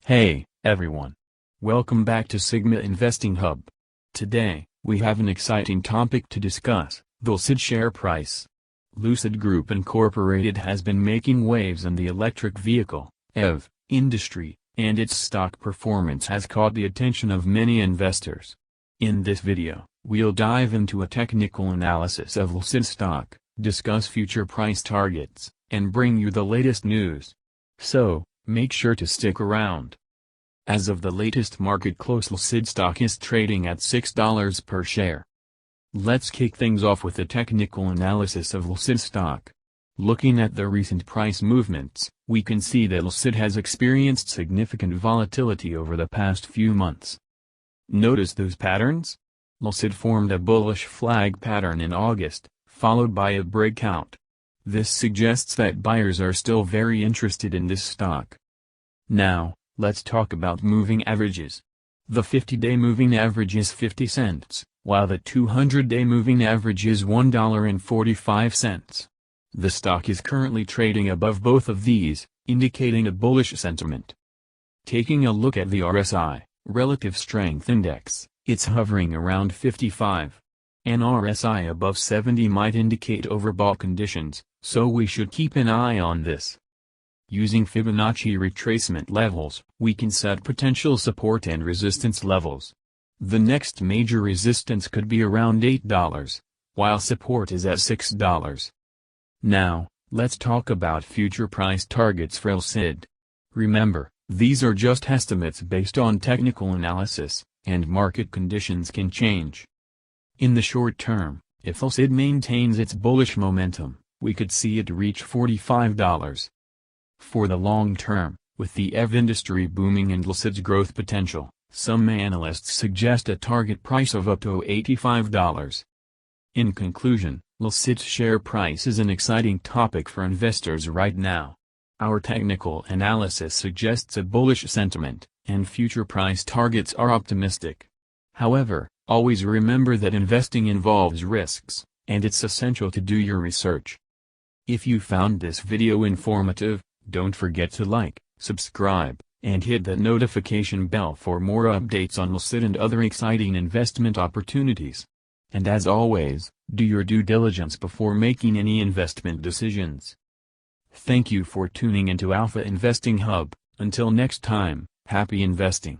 Hey, everyone. Welcome back to Sigma Investing Hub. Today, we have an exciting topic to discuss, the Lucid share price. Lucid Group Incorporated has been making waves in the electric vehicle (EV) industry, and its stock performance has caught the attention of many investors. In this video, we'll dive into a technical analysis of Lucid stock, discuss future price targets, and bring you the latest news. So, make sure to stick around. As of the latest market close, Lucid stock is trading at $6 per share. Let's kick things off with a technical analysis of Lucid stock. Looking at the recent price movements, we can see that Lucid has experienced significant volatility over the past few months. Notice those patterns? Lucid formed a bullish flag pattern in August, followed by a breakout. This suggests that buyers are still very interested in this stock. Now, let's talk about moving averages. The 50-day moving average is 50 cents, while the 200-day moving average is $1.45. The stock is currently trading above both of these, indicating a bullish sentiment. Taking a look at the RSI, Relative Strength Index, it's hovering around 55. An RSI above 70 might indicate overbought conditions, so we should keep an eye on this. Using Fibonacci retracement levels, we can set potential support and resistance levels. The next major resistance could be around $8, while support is at $6. Now, let's talk about future price targets for Lucid. Remember, these are just estimates based on technical analysis, and market conditions can change. In the short term, if Lucid maintains its bullish momentum, we could see it reach $45. For the long term, with the EV industry booming and Lucid's growth potential, some analysts suggest a target price of up to $85. In conclusion, Lucid's share price is an exciting topic for investors right now. Our technical analysis suggests a bullish sentiment, and future price targets are optimistic. However, always remember that investing involves risks, and it's essential to do your research. If you found this video informative, don't forget to like, subscribe, and hit that notification bell for more updates on Lucid and other exciting investment opportunities. And as always, do your due diligence before making any investment decisions. Thank you for tuning into Alpha Investing Hub. Until next time, happy investing.